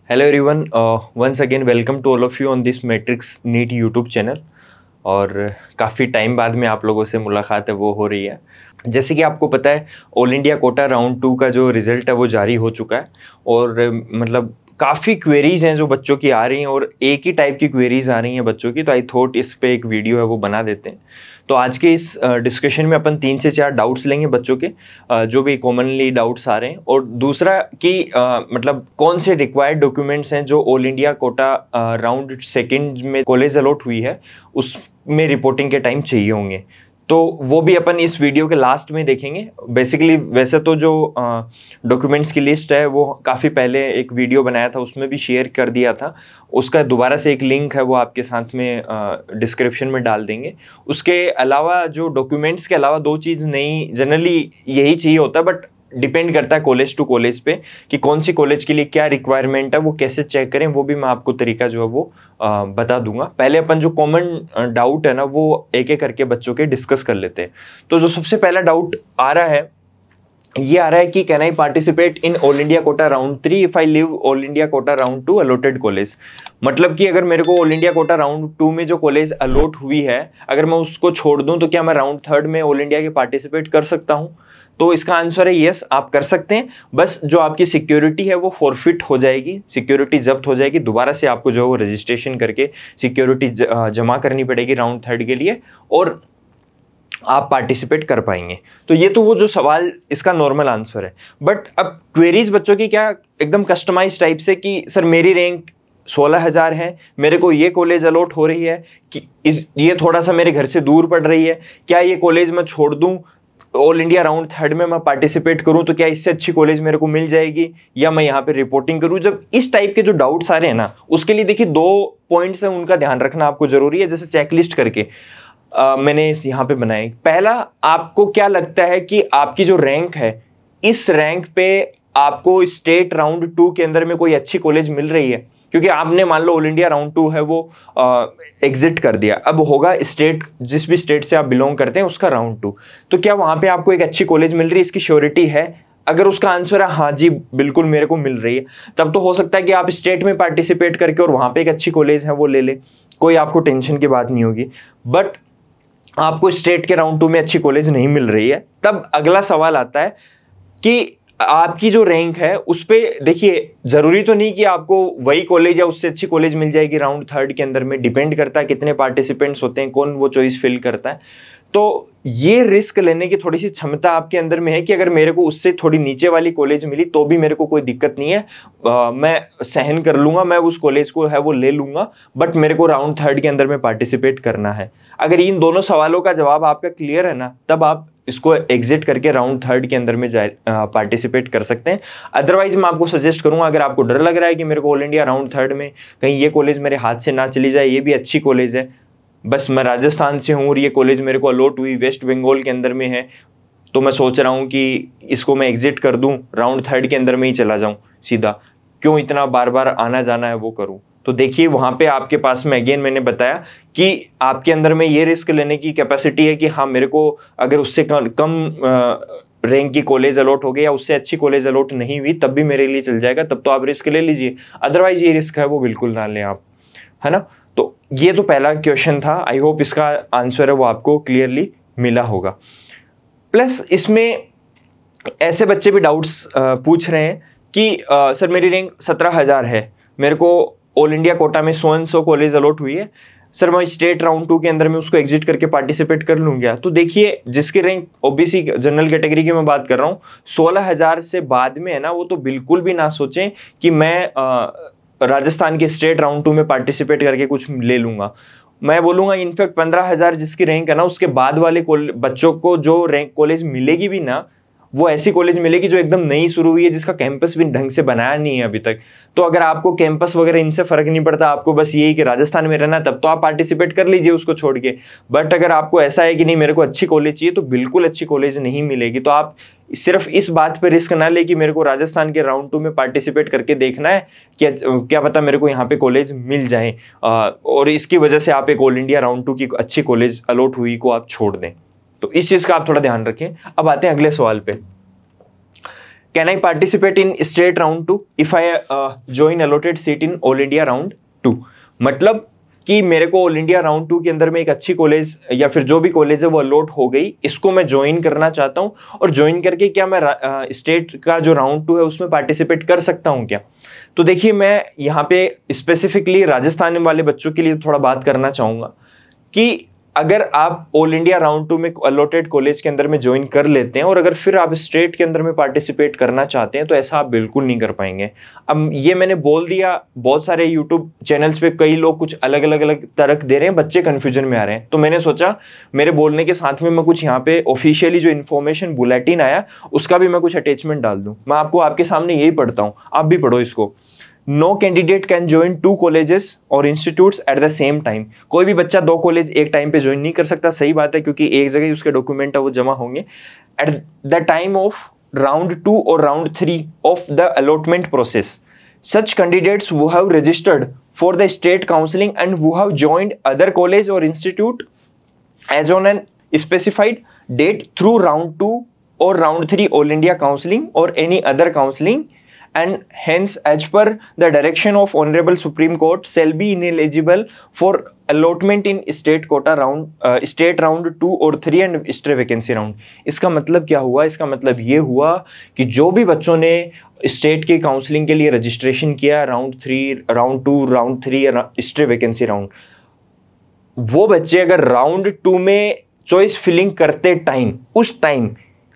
Hello everyone, once again welcome to all of you on this Matrix NEET YouTube channel. और काफ़ी time बाद में आप लोगों से मुलाकात है वो हो रही है। जैसे कि आपको पता है, ऑल इंडिया कोटा राउंड 2 का जो रिज़ल्ट है वो जारी हो चुका है। और मतलब काफ़ी क्वेरीज़ हैं जो बच्चों की आ रही हैं, और एक ही टाइप की क्वेरीज़ आ रही हैं बच्चों की। तो आई थॉट इस पे एक वीडियो है वो बना देते हैं। तो आज के इस डिस्कशन में अपन 3 से 4 डाउट्स लेंगे बच्चों के, जो भी कॉमनली डाउट्स आ रहे हैं। और दूसरा कि मतलब कौन से रिक्वायर्ड डॉक्यूमेंट्स हैं जो all India Kota round second में कॉलेज अलॉट हुई है उसमें रिपोर्टिंग के टाइम चाहिए होंगे। तो वो भी अपन इस वीडियो के लास्ट में देखेंगे। बेसिकली वैसे तो जो डॉक्यूमेंट्स की लिस्ट है वो काफ़ी पहले एक वीडियो बनाया था, उसमें भी शेयर कर दिया था। उसका दोबारा से एक लिंक है वो आपके साथ में डिस्क्रिप्शन में डाल देंगे। उसके अलावा जो डॉक्यूमेंट्स के अलावा 2 चीज़ नई जनरली यही चाहिए होता है, बट डिपेंड करता है कॉलेज टू कॉलेज पे कि कौन सी कॉलेज के लिए क्या रिक्वायरमेंट है, वो कैसे चेक करें, वो भी मैं आपको तरीका जो है वो बता दूंगा। पहले अपन जो कॉमन डाउट है ना वो एक एक करके बच्चों के डिस्कस कर लेते हैं। तो जो सबसे पहला डाउट आ रहा है ये आ रहा है कि can I participate in all India Kota round 3 if I live all India Kota round 2 allotted college. मतलब कि अगर मेरे को ऑल इंडिया कोटा राउंड 2 में जो कॉलेज अलॉट हुई है, अगर मैं उसको छोड़ दूं तो क्या मैं राउंड 3 में ऑल इंडिया के पार्टिसिपेट कर सकता हूं? तो इसका आंसर है यस, आप कर सकते हैं। बस जो आपकी सिक्योरिटी है वो फॉरफिट हो जाएगी, सिक्योरिटी जब्त हो जाएगी। दोबारा से आपको जो है वो रजिस्ट्रेशन करके सिक्योरिटी जमा करनी पड़ेगी राउंड 3 के लिए, और आप पार्टिसिपेट कर पाएंगे। तो ये तो वो जो सवाल इसका नॉर्मल आंसर है। बट अब क्वेरीज बच्चों की क्या एकदम कस्टमाइज टाइप से कि सर मेरी रैंक 16,000 है, मेरे को ये कॉलेज अलॉट हो रही है कि ये थोड़ा सा मेरे घर से दूर पड़ रही है, क्या ये कॉलेज मैं छोड़ दूं, ऑल इंडिया राउंड 3 में मैं पार्टिसिपेट करूं तो क्या इससे अच्छी कॉलेज मेरे को मिल जाएगी, या मैं यहाँ पे रिपोर्टिंग करूं? जब इस टाइप के जो डाउट्स आ रहे हैं ना, उसके लिए देखिए 2 पॉइंट्स हैं, उनका ध्यान रखना आपको जरूरी है। जैसे चेकलिस्ट करके मैंने इस यहाँ पे बनाई। पहला, आपको क्या लगता है कि आपकी जो रैंक है, इस रैंक पे आपको स्टेट राउंड 2 के अंदर में कोई अच्छी कॉलेज मिल रही है? क्योंकि आपने मान लो ऑल इंडिया राउंड 2 है वो एग्जिट कर दिया, अब होगा स्टेट, जिस भी स्टेट से आप बिलोंग करते हैं उसका राउंड 2। तो क्या वहां पे आपको एक अच्छी कॉलेज मिल रही है, इसकी श्योरिटी है? अगर उसका आंसर है हाँ जी बिल्कुल मेरे को मिल रही है, तब तो हो सकता है कि आप स्टेट में पार्टिसिपेट करके और वहां पे एक अच्छी कॉलेज है वो ले ले, कोई आपको टेंशन की बात नहीं होगी। बट आपको स्टेट के राउंड 2 में अच्छी कॉलेज नहीं मिल रही है, तब अगला सवाल आता है कि आपकी जो रैंक है उस पे देखिए, जरूरी तो नहीं कि आपको वही कॉलेज या उससे अच्छी कॉलेज मिल जाएगी राउंड 3 के अंदर में। डिपेंड करता है कितने पार्टिसिपेंट्स होते हैं, कौन वो चॉइस फिल करता है। तो ये रिस्क लेने की थोड़ी सी क्षमता आपके अंदर में है कि अगर मेरे को उससे थोड़ी नीचे वाली कॉलेज मिली तो भी मेरे को कोई दिक्कत नहीं है, मैं सहन कर लूंगा, मैं उस कॉलेज को है वो ले लूंगा, बट मेरे को राउंड 3 के अंदर में पार्टिसिपेट करना है। अगर इन दोनों सवालों का जवाब आपका क्लियर है ना, तब आप इसको एग्जिट करके राउंड 3 के अंदर में पार्टिसिपेट कर सकते हैं। अदरवाइज मैं आपको सजेस्ट करूंगा, अगर आपको डर लग रहा है कि मेरे को ऑल इंडिया राउंड 3 में कहीं ये कॉलेज मेरे हाथ से ना चली जाए, ये भी अच्छी कॉलेज है, बस मैं राजस्थान से हूँ और ये कॉलेज मेरे को अलॉट हुई वेस्ट बंगाल के अंदर में है, तो मैं सोच रहा हूँ कि इसको मैं एग्जिट कर दूँ, राउंड 3 के अंदर में ही चला जाऊँ सीधा, क्यों इतना बार बार आना जाना है वो करूँ। तो देखिए वहाँ पे आपके पास में अगेन मैंने बताया कि आपके अंदर में ये रिस्क लेने की कैपेसिटी है कि हाँ मेरे को अगर उससे कम रैंक की कॉलेज अलॉट हो गई या उससे अच्छी कॉलेज अलॉट नहीं हुई तब भी मेरे लिए चल जाएगा, तब तो आप रिस्क ले लीजिए। अदरवाइज ये रिस्क है वो बिल्कुल ना लें आप, है ना। तो ये तो पहला क्वेश्चन था, आई होप इसका आंसर है वो आपको क्लियरली मिला होगा। प्लस इसमें ऐसे बच्चे भी डाउट्स पूछ रहे हैं कि सर मेरी रैंक 17,000 है, मेरे को ऑल इंडिया कोटा में so and so college allot हुई है, सर मैं स्टेट राउंड 2 के अंदर में उसको एग्जिट करके पार्टिसिपेट कर लूँगा? तो देखिए जिसकी रैंक ओबीसी जनरल कैटेगरी की मैं बात कर रहा हूँ, 16,000 से बाद में है ना, वो तो बिल्कुल भी ना सोचें कि मैं राजस्थान के स्टेट राउंड 2 में पार्टिसिपेट करके कुछ ले लूँगा। मैं बोलूँगा इनफैक्ट 15,000 जिसकी रैंक है ना, उसके बाद वाले बच्चों को जो रैंक कॉलेज मिलेगी भी ना, वो ऐसी कॉलेज मिलेगी जो एकदम नई शुरू हुई है, जिसका कैंपस भी ढंग से बनाया नहीं है अभी तक। तो अगर आपको कैंपस वगैरह इनसे फर्क नहीं पड़ता, आपको बस यही कि राजस्थान में रहना, तब तो आप पार्टिसिपेट कर लीजिए उसको छोड़ के। बट अगर आपको ऐसा है कि नहीं मेरे को अच्छी कॉलेज चाहिए, तो बिल्कुल अच्छी कॉलेज नहीं मिलेगी। तो आप सिर्फ इस बात पे रिस्क ना ले कि मेरे को राजस्थान के राउंड 2 में पार्टिसिपेट करके देखना है कि क्या पता मेरे को यहाँ पे कॉलेज मिल जाए, और इसकी वजह से आप एक ऑल इंडिया राउंड 2 की अच्छी कॉलेज अलॉट हुई को आप छोड़ दें। तो इस चीज़ का आप थोड़ा ध्यान रखें। अब आते हैं अगले सवाल पे can I participate in state round 2 if I join allotted seat in all India round 2। मतलब कि मेरे को ऑल इंडिया राउंड 2 के अंदर में एक अच्छी कॉलेज या फिर जो भी कॉलेज है वो अलॉट हो गई, इसको मैं ज्वाइन करना चाहता हूँ, और ज्वाइन करके क्या मैं स्टेट का जो राउंड 2 है उसमें पार्टिसिपेट कर सकता हूँ क्या? तो देखिए, मैं यहाँ पे स्पेसिफिकली राजस्थान वाले बच्चों के लिए थोड़ा बात करना चाहूँगा कि अगर आप ऑल इंडिया राउंड 2 में अलॉटेड कॉलेज के अंदर में ज्वाइन कर लेते हैं और अगर फिर आप स्टेट के अंदर में पार्टिसिपेट करना चाहते हैं तो ऐसा आप बिल्कुल नहीं कर पाएंगे। अब ये मैंने बोल दिया, बहुत सारे यूट्यूब चैनल्स पे कई लोग कुछ अलग अलग तर्क दे रहे हैं, बच्चे कन्फ्यूजन में आ रहे हैं, तो मैंने सोचा मेरे बोलने के साथ में मैं कुछ यहाँ पे ऑफिशियली जो इन्फॉर्मेशन बुलेटिन आया उसका भी मैं कुछ अटैचमेंट डाल दूँ। मैं आपको आपके सामने यही पढ़ता हूँ, आप भी पढ़ो इसको। No candidate can join 2 colleges और institutes at the same time. कोई भी बच्चा 2 कॉलेज एक टाइम पे ज्वाइन नहीं कर सकता। सही बात है, क्योंकि एक जगह ही उसके डॉक्यूमेंट है वो जमा होंगे। At the time of round 2 और round 3 of the allotment process, such candidates who have registered for the state counseling and who have joined other college or institute as on an specified date through round 2 or round 3 all India counseling or any other counseling, and hence as per the direction of Honorable Supreme Court shall be ineligible for allotment in state quota round state round 2 और 3 and stray vacancy round। इसका मतलब क्या हुआ? इसका मतलब ये हुआ कि जो भी बच्चों ने स्टेट की काउंसलिंग के लिए रजिस्ट्रेशन किया round 3, round 2, round 3 stray vacancy round, वो बच्चे अगर राउंड 2 में चॉइस फिलिंग करते टाइम, उस टाइम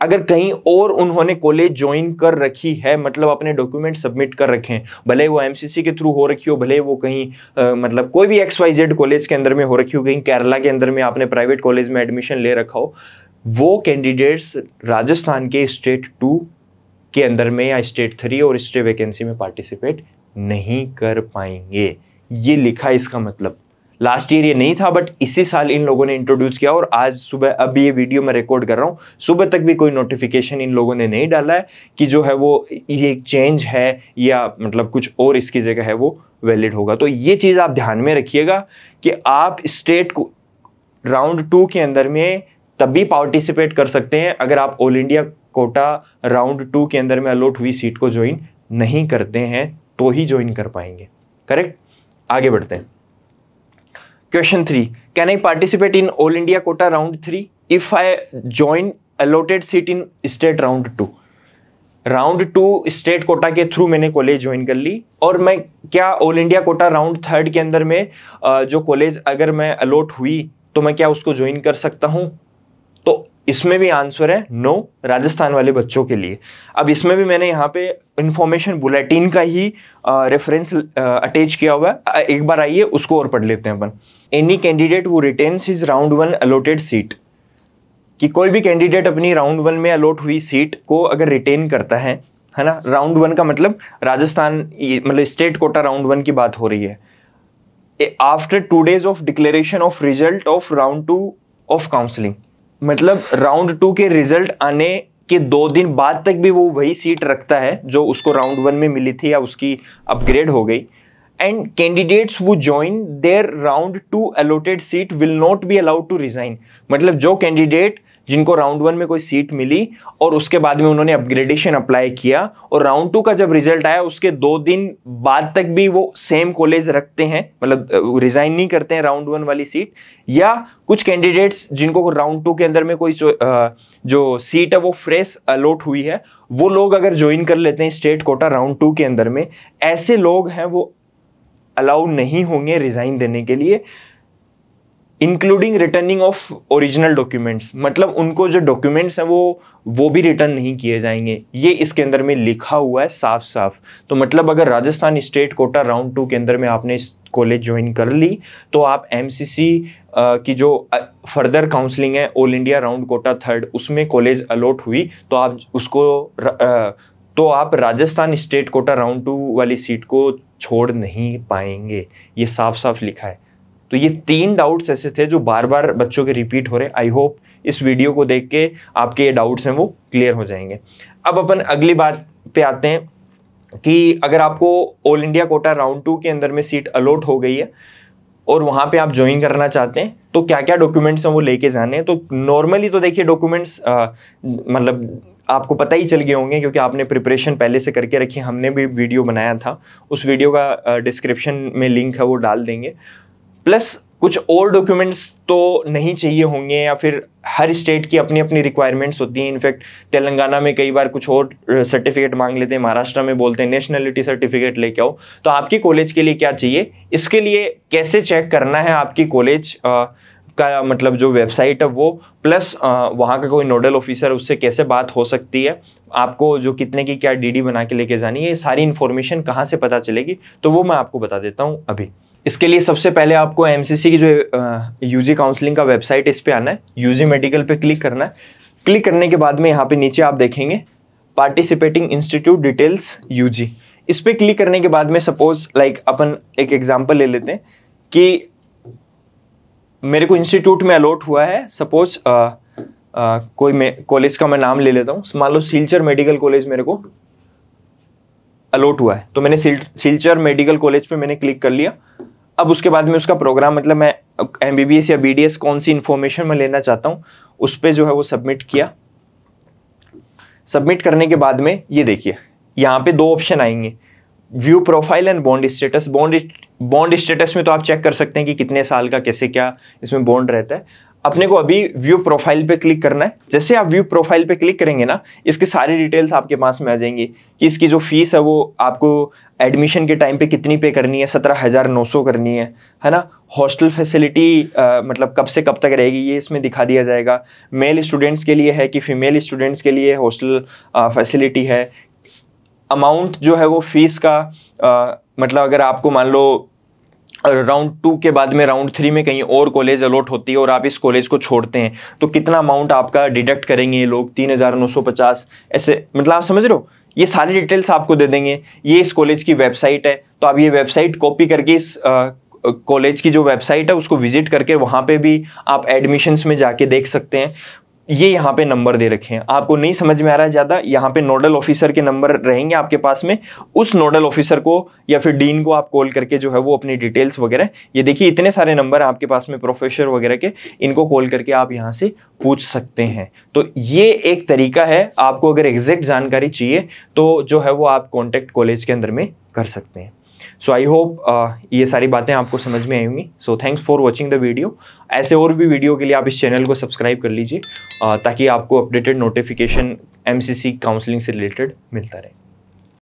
अगर कहीं और उन्होंने कॉलेज ज्वाइन कर रखी है, मतलब अपने डॉक्यूमेंट सबमिट कर रखे हैं, भले वो एमसीसी के थ्रू हो रखी हो, भले वो कहीं मतलब कोई भी XYZ कॉलेज के अंदर में हो रखी हो, कहीं केरला के अंदर में आपने प्राइवेट कॉलेज में एडमिशन ले रखा हो, वो कैंडिडेट्स राजस्थान के स्टेट 2 के अंदर में या स्टेट 3 और स्टे वैकेंसी में पार्टिसिपेट नहीं कर पाएंगे। ये लिखा है इसका मतलब। लास्ट ईयर ये नहीं था, बट इसी साल इन लोगों ने इंट्रोड्यूस किया, और आज सुबह, अभी ये वीडियो मैं रिकॉर्ड कर रहा हूँ, सुबह तक भी कोई नोटिफिकेशन इन लोगों ने नहीं डाला है कि जो है वो ये चेंज है या मतलब कुछ और इसकी जगह है वो वैलिड होगा। तो ये चीज़ आप ध्यान में रखिएगा कि आप स्टेट को राउंड 2 के अंदर में तभी पार्टिसिपेट कर सकते हैं अगर आप ऑल इंडिया कोटा राउंड 2 के अंदर में अलॉट हुई सीट को ज्वाइन नहीं करते हैं, तो ही ज्वाइन कर पाएंगे। करेक्ट? आगे बढ़ते हैं। Question 3, can I participate in all India quota round 3 if I join allotted seat in state round 2? Round 2 state quota के थ्रू मैंने कॉलेज ज्वाइन कर ली, और मैं क्या ऑल इंडिया कोटा राउंड 3 के अंदर में जो कॉलेज अगर मैं अलॉट हुई तो मैं क्या उसको ज्वाइन कर सकता हूं? तो इसमें भी आंसर है नो, राजस्थान वाले बच्चों के लिए। अब इसमें भी मैंने यहाँ पे इंफॉर्मेशन बुलेटिन का ही रेफरेंस अटैच किया हुआ है, एक बार आइए उसको और पढ़ लेते हैं अपन। एनी कैंडिडेट वो retains his round 1 allotted seat, कि कोई भी कैंडिडेट अपनी राउंड 1 में अलॉट हुई सीट को अगर रिटेन करता है ना, राउंड 1 का मतलब राजस्थान मतलब स्टेट कोटा राउंड 1 की बात हो रही है, after 2 days of declaration of result of round 2 of counselling, मतलब राउंड 2 के रिजल्ट आने के 2 दिन बाद तक भी वो वही सीट रखता है जो उसको राउंड 1 में मिली थी या उसकी अपग्रेड हो गई। एंड कैंडिडेट्स वो join their round 2 allotted seat will not be allowed to resign, मतलब जो कैंडिडेट जिनको राउंड 1 में कोई सीट मिली और उसके बाद में उन्होंने अपग्रेडेशन अप्लाई किया और राउंड 2 का जब रिजल्ट आया उसके 2 दिन बाद तक भी वो सेम कॉलेज रखते हैं, मतलब रिजाइन नहीं करते हैं राउंड 1 वाली सीट, या कुछ कैंडिडेट्स जिनको राउंड 2 के अंदर में कोई जो सीट है वो फ्रेश अलॉट हुई है, वो लोग अगर ज्वाइन कर लेते हैं स्टेट कोटा राउंड 2 के अंदर में, ऐसे लोग हैं वो अलाउ नहीं होंगे रिजाइन देने के लिए, including returning of original documents, मतलब उनको जो डॉक्यूमेंट्स हैं वो भी रिटर्न नहीं किए जाएंगे। ये इसके अंदर में लिखा हुआ है साफ साफ। तो मतलब अगर राजस्थान स्टेट कोटा राउंड 2 के अंदर में आपने कॉलेज ज्वाइन कर ली तो आप एमसीसी की जो फर्दर काउंसलिंग है ऑल इंडिया राउंड कोटा 3 उसमें कॉलेज अलॉट हुई तो आप उसको तो आप राजस्थान स्टेट कोटा राउंड 2 वाली सीट को छोड़ नहीं पाएंगे। ये साफ साफ लिखा है। तो ये 3 डाउट्स ऐसे थे जो बार बार बच्चों के रिपीट हो रहे हैं। आई होप इस वीडियो को देख के आपके ये डाउट्स हैं वो क्लियर हो जाएंगे। अब अपन अगली बात पे आते हैं कि अगर आपको ऑल इंडिया कोटा राउंड 2 के अंदर में सीट अलॉट हो गई है और वहाँ पे आप ज्वाइन करना चाहते हैं तो क्या क्या डॉक्यूमेंट्स हैं वो लेके जाने हैं। तो नॉर्मली तो देखिए डॉक्यूमेंट्स मतलब आपको पता ही चल गए होंगे क्योंकि आपने प्रिपरेशन पहले से करके रखी है। हमने भी वीडियो बनाया था, उस वीडियो का डिस्क्रिप्शन में लिंक है, वो डाल देंगे। प्लस कुछ और डॉक्यूमेंट्स तो नहीं चाहिए होंगे, या फिर हर स्टेट की अपनी अपनी रिक्वायरमेंट्स होती हैं। इनफैक्ट तेलंगाना में कई बार कुछ और सर्टिफिकेट मांग लेते हैं, महाराष्ट्र में बोलते हैं नेशनलिटी सर्टिफिकेट लेके आओ। तो आपकी कॉलेज के लिए क्या चाहिए, इसके लिए कैसे चेक करना है आपकी कॉलेज का मतलब जो वेबसाइट है वो, प्लस वहाँ का कोई नोडल ऑफिसर, उससे कैसे बात हो सकती है, आपको जो कितने की क्या डीडी बना के लेके जानी है, ये सारी इन्फॉर्मेशन कहाँ से पता चलेगी, तो वो मैं आपको बता देता हूँ अभी। इसके लिए सबसे पहले आपको एमसीसी की जो यूजी काउंसलिंग का वेबसाइट, इस पे आना है, यूजी मेडिकल पे क्लिक करना है। क्लिक करने के बाद में यहाँ पे नीचे आप देखेंगे पार्टिसिपेटिंग इंस्टीट्यूट डिटेल्स यूजी। इस पे क्लिक करने के बाद में सपोज लाइक अपन एक एग्जांपल ले लेते हैं कि मेरे को इंस्टीट्यूट में अलॉट हुआ है, सपोज कोई कॉलेज का मैं नाम ले लेता हूँ, मान लो सिलचर मेडिकल कॉलेज मेरे को अलॉट हुआ है, तो मैंने सिलचर मेडिकल कॉलेज पे मैंने क्लिक कर लिया। अब उसके बाद में उसका प्रोग्राम, मतलब मैं एमबीबीएस या बीडीएस कौन सी इंफॉर्मेशन मैं लेना चाहता हूँ, उस पर जो है वो सबमिट किया। सबमिट करने के बाद में ये देखिए यहाँ पे दो ऑप्शन आएंगे, view profile and bond status. Bond status में तो आप चेक कर सकते हैं कि कितने साल का कैसे क्या इसमें बॉन्ड रहता है। अपने को अभी व्यू प्रोफाइल पे क्लिक करना है। जैसे आप व्यू प्रोफाइल पे क्लिक करेंगे ना, इसकी सारी डिटेल्स आपके पास में आ जाएंगी कि इसकी जो फीस है वो आपको एडमिशन के टाइम पे कितनी पे करनी है, 17,900 करनी है ना। हॉस्टल फैसिलिटी मतलब कब से कब तक रहेगी ये इसमें दिखा दिया जाएगा। मेल स्टूडेंट्स के लिए है कि फीमेल स्टूडेंट्स के लिए हॉस्टल फैसिलिटी है। अमाउंट जो है वो फीस का मतलब अगर आपको मान लो राउंड 2 के बाद में राउंड 3 में कहीं और कॉलेज अलॉट होती है और आप इस कॉलेज को छोड़ते हैं तो कितना अमाउंट आपका डिडक्ट करेंगे ये लोग, 3,950 ऐसे, मतलब आप समझ रहे हो। ये सारी डिटेल्स आपको दे देंगे। ये इस कॉलेज की वेबसाइट है, तो आप ये वेबसाइट कॉपी करके इस कॉलेज की जो वेबसाइट है उसको विजिट करके वहाँ पे भी आप एडमिशन्स में जाके देख सकते हैं। ये यहाँ पे नंबर दे रखे हैं। आपको नहीं समझ में आ रहा है ज़्यादा, यहाँ पे नोडल ऑफिसर के नंबर रहेंगे आपके पास में। उस नोडल ऑफिसर को या फिर डीन को आप कॉल करके जो है वो अपनी डिटेल्स वगैरह, ये देखिए इतने सारे नंबर आपके पास में प्रोफेसर वगैरह के, इनको कॉल करके आप यहाँ से पूछ सकते हैं। तो ये एक तरीका है, आपको अगर एग्जैक्ट जानकारी चाहिए तो जो है वो आप कॉन्टैक्ट कॉलेज के अंदर में कर सकते हैं। सो आई होप ये सारी बातें आपको समझ में आई होंगी। So thanks for watching the video. ऐसे और भी वीडियो के लिए आप इस चैनल को सब्सक्राइब कर लीजिए ताकि आपको अपडेटेड नोटिफिकेशन एमसीसी काउंसलिंग से रिलेटेड मिलता रहे।